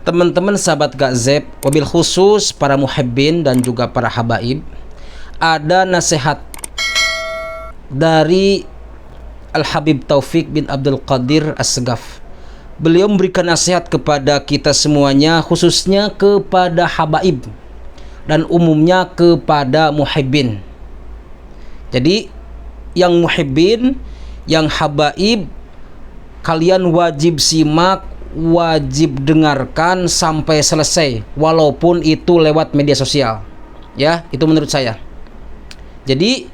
Teman-teman sahabat Gazep, wabil khusus para muhibbin dan juga para habaib, ada nasihat dari Al-Habib Taufik bin Abdul Qadir As-Segaf. Beliau memberikan nasihat kepada kita semuanya, khususnya kepada habaib dan umumnya kepada muhibbin. Jadi yang muhibbin, yang habaib, kalian wajib simak, wajib dengarkan sampai selesai, walaupun itu lewat media sosial. Ya, itu menurut saya. Jadi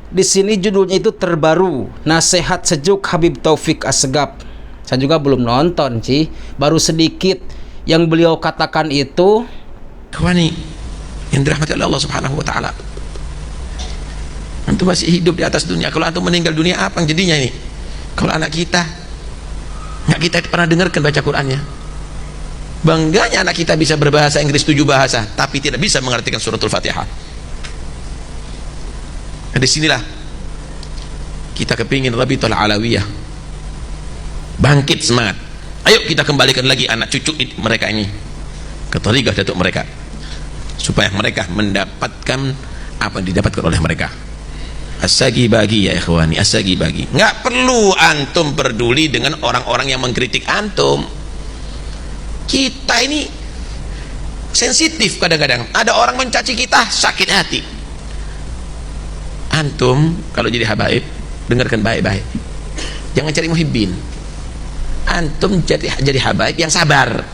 di sini judulnya itu terbaru, Nasihat Sejuk Habib Taufik As-Segaf. Saya juga belum nonton sih, baru sedikit yang beliau katakan itu. Ikhwani yang dirahmati oleh Allah Subhanahu wa taala. Antum masih hidup di atas dunia. Kalau antum meninggal dunia, apa yang jadinya ini? Kalau anak kita nggak kita pernah dengarkan baca Qurannya, bangganya anak kita bisa berbahasa Inggris 7 bahasa tapi tidak bisa mengartikan suratul Fatihah. Nah, disinilah kita kepingin Rabitul Alawiyah bangkit semangat. Ayo kita kembalikan lagi anak cucu mereka ini ke tariqah datuk mereka, supaya mereka mendapatkan apa yang didapatkan oleh mereka. As-sagi bagi ya ikhwani, as-sagi bagi. Nggak perlu antum peduli dengan orang-orang yang mengkritik antum. Kita ini sensitif kadang-kadang. Ada orang mencaci kita, sakit hati. Antum kalau jadi habaib, dengarkan baik-baik. Jangan cari muhibbin. Antum jadi habaib yang sabar.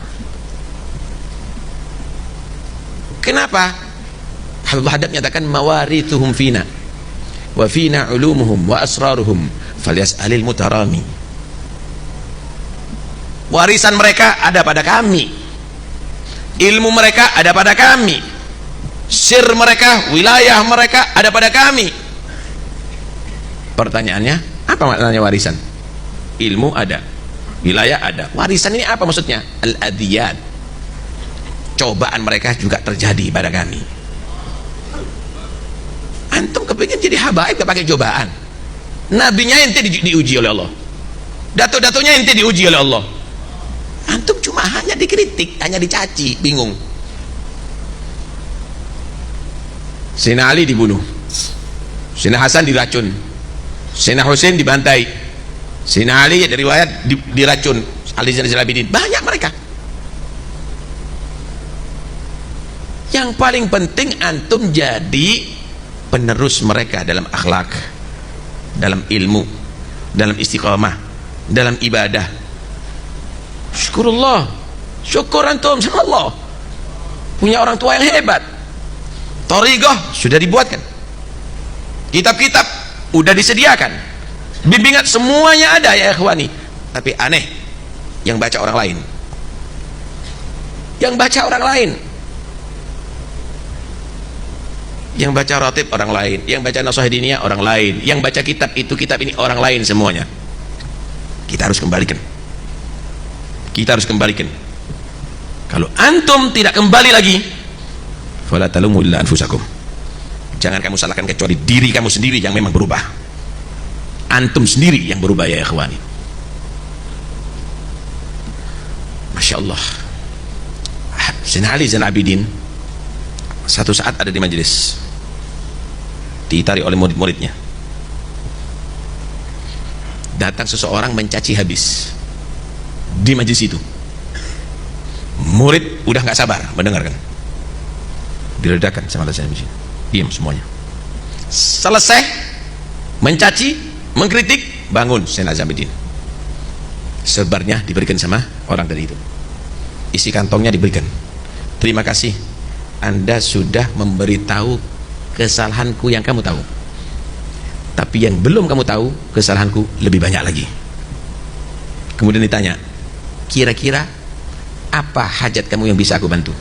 Kenapa? Habib Hadab menyatakan mawarithuhum fina wa fina ulumuhum wa asraruhum falyas'alil mutarami. Warisan mereka ada pada kami, ilmu mereka ada pada kami, sir mereka, wilayah mereka ada pada kami. Pertanyaannya, apa maknanya warisan? Ilmu ada, wilayah ada. Warisan ini apa maksudnya? Al-adiyat, cobaan mereka juga terjadi pada kami. Antum kepingin jadi habaib gak pakai cobaan? Nabinya ente diuji oleh Allah, datuk-datuknya ente diuji oleh Allah. Antum cuma hanya dikritik, hanya dicaci, bingung. Sayyidina Ali dibunuh, Sayyidina Hasan diracun, Sayyidina Husain dibantai, Sayyidina Ali dari riwayat diracun, Ali Zainal Abidin, banyak mereka. Yang paling penting antum jadi penerus mereka dalam akhlak, dalam ilmu, dalam istiqamah, dalam ibadah. Syukurullah, syukur antum sama Allah punya orang tua yang hebat. Thariqah sudah dibuatkan, kitab-kitab udah disediakan, bimbingan semuanya ada ya ikhwani. Tapi aneh, yang baca orang lain, yang baca orang lain, yang baca ratib orang lain, yang baca nasihat diniyah orang lain, yang baca kitab itu kitab ini orang lain semuanya. Kita harus kembalikan, kita harus kembalikan. Kalau antum tidak kembali lagi, fala talumu illa anfusakum, jangan kamu salahkan kecuali diri kamu sendiri yang memang berubah. Antum sendiri yang berubah ya ikhwani. Masya Allah. Sayyidina Ali Zainal Abidin satu saat ada di majelis, ditarik oleh murid-muridnya. Datang seseorang mencaci habis di majelis itu. Murid udah nggak sabar mendengarkan, diledakkan sama Sayyidina Ali. Diam semuanya. Selesai mencaci, mengkritik, bangun Sayyidina Zabidin. Sebarnya diberikan sama orang tadi itu, isi kantongnya diberikan. Terima kasih, Anda sudah memberitahu kesalahanku yang kamu tahu, tapi yang belum kamu tahu kesalahanku lebih banyak lagi. Kemudian ditanya, kira-kira apa hajat kamu yang bisa aku bantu?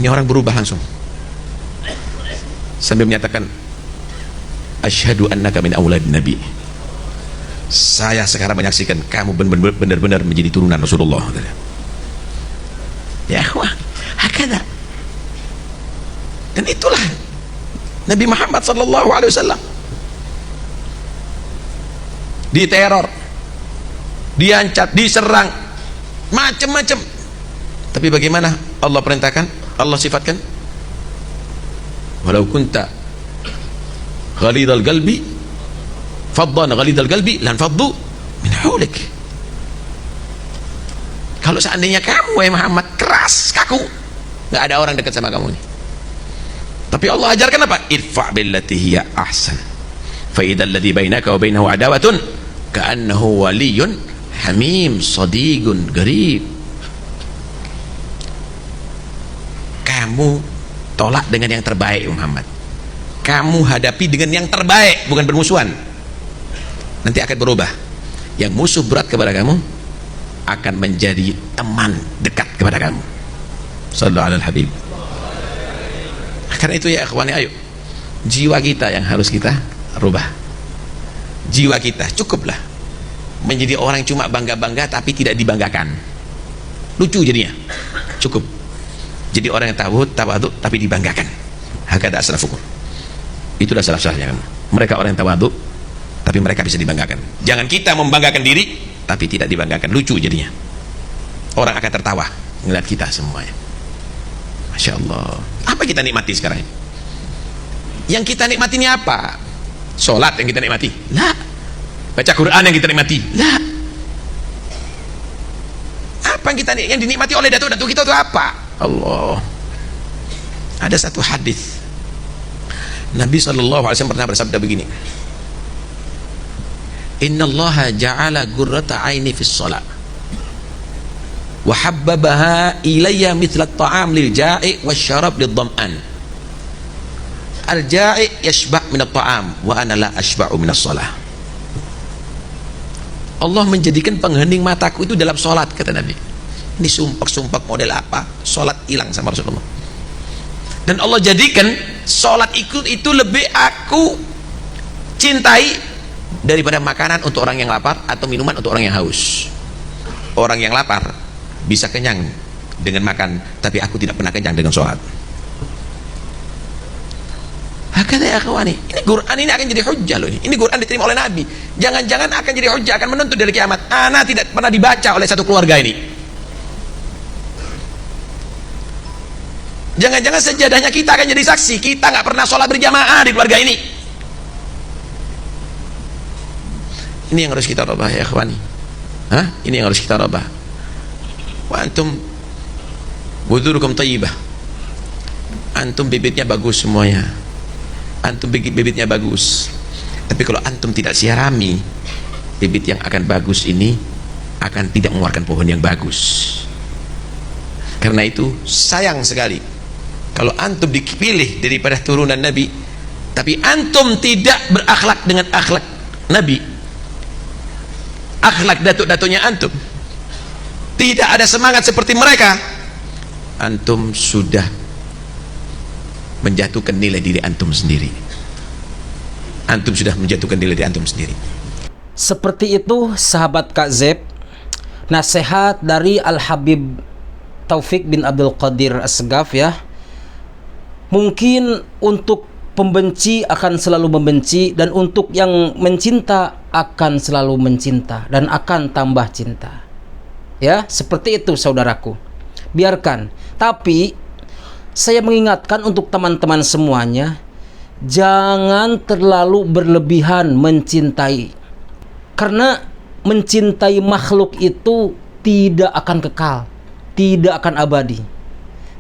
Ini orang berubah langsung sambil menyatakan, asyhadu annaka min aulad nabi. Saya sekarang menyaksikan kamu benar-benar menjadi turunan Rasulullah. Ya ikhwah, hakada. Dan itulah Nabi Muhammad sallallahu alaihi wasallam. Diteror, diancat, diserang, macam-macam. Tapi bagaimana Allah perintahkan, Allah sifatkan, walau kunta ghalidhal qalbi faddan ghalidhal qalbi lan faddu min hawlik. Kalau seandainya kamu wahai Muhammad keras, kaku, nggak ada orang dekat sama kamu nih. Tapi Allah ajarkan apa? Idfa' billati hiya ahsan fa idzal ladzi bainaka wa bainahu adawatun ka'annahu waliyyun hamim sadiqun qarib. Kamu tolak dengan yang terbaik Muhammad. Kamu hadapi dengan yang terbaik, bukan bermusuhan. Nanti akan berubah. Yang musuh berat kepada kamu akan menjadi teman dekat kepada kamu. Sallallahu alaihi habib. Karena itu ya ikhwani, ayo, jiwa kita yang harus kita rubah. Jiwa kita cukuplah menjadi orang cuma bangga-bangga tapi tidak dibanggakan. Lucu jadinya. Cukup jadi orang yang tawadhu tapi dibanggakan. Hakada asrafukum. Itulah salah-salahnya kamu. Mereka orang yang tawadhu tapi mereka bisa dibanggakan. Jangan kita membanggakan diri tapi tidak dibanggakan. Lucu jadinya. Orang akan tertawa ngeliat kita semuanya. Masya Allah. Apa kita nikmati sekarang ini? Yang kita nikmati ini apa? Sholat yang kita nikmati? Lah. Baca Quran yang kita nikmati? Lah. Apa yang dinikmati oleh datuk-datuk kita itu apa? Allah. Ada satu hadis Nabi SAW pernah bersabda begini, innallaha ja'ala gurrata aini fis sholat wa habbabaha ilayya mithla at-ta'am lil ja'i wasyarab lid dham'an. Al ja'i yashba' min at-ta'am wa ana la ashba'u min as-shalah. Allah menjadikan penghening mataku itu dalam sholat, kata Nabi. Ini sumpah-sumpah model apa? Sholat hilang sama Rasulullah. Dan Allah jadikan sholat itu lebih aku cintai daripada makanan untuk orang yang lapar atau minuman untuk orang yang haus. Orang yang lapar bisa kenyang dengan makan, tapi aku tidak pernah kenyang dengan sholat. Hakata ya akhwani, ini Quran ini akan jadi hujjah loh. Ini Quran diterima oleh Nabi. Jangan-jangan akan jadi hujjah, akan menuntut dari kiamat. Ana tidak pernah dibaca oleh satu keluarga ini. Jangan-jangan sejadahnya kita akan jadi saksi. Kita nggak pernah sholat berjamaah di keluarga ini. Ini yang harus kita rubah ya akhwani. Ini yang harus kita rubah. Wa antum wudurukum thayyibah. Antum bibitnya bagus semuanya. Antum bibitnya bagus. Tapi kalau antum tidak siarami, bibit yang akan bagus ini akan tidak mengeluarkan pohon yang bagus. Karena itu sayang sekali kalau antum dipilih daripada turunan Nabi, tapi antum tidak berakhlak dengan akhlak Nabi, akhlak datuk-datuknya antum, tidak ada semangat seperti mereka, antum sudah menjatuhkan nilai diri antum sendiri. Antum sudah menjatuhkan nilai diri antum sendiri. Seperti itu sahabat Kak Zeb, nasihat dari Al-Habib Taufik bin Abdul Qadir As-Segaf ya. Mungkin untuk pembenci akan selalu membenci, dan untuk yang mencinta akan selalu mencinta dan akan tambah cinta. Ya, seperti itu saudaraku. Biarkan. Tapi saya mengingatkan untuk teman-teman semuanya, jangan terlalu berlebihan mencintai. Karena mencintai makhluk itu tidak akan kekal, tidak akan abadi.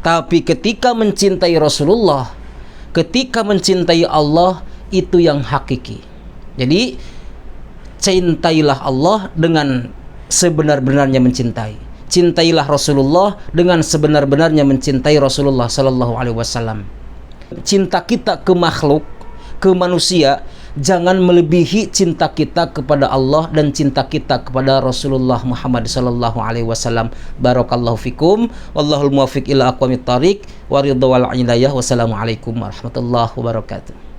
Tapi ketika mencintai Rasulullah, ketika mencintai Allah, itu yang hakiki. Jadi cintailah Allah dengan sebenar-benarnya mencintai. Cintailah Rasulullah dengan sebenar-benarnya mencintai Rasulullah sallallahu alaihi wasallam. Cinta kita ke makhluk, ke manusia, jangan melebihi cinta kita kepada Allah dan cinta kita kepada Rasulullah Muhammad sallallahu alaihi wasallam. Barakallahu fikum, wallahul muwaffiq ila aqwamit thariq, wa ridha wal hidayah. Wassalamualaikum warahmatullahi wabarakatuh.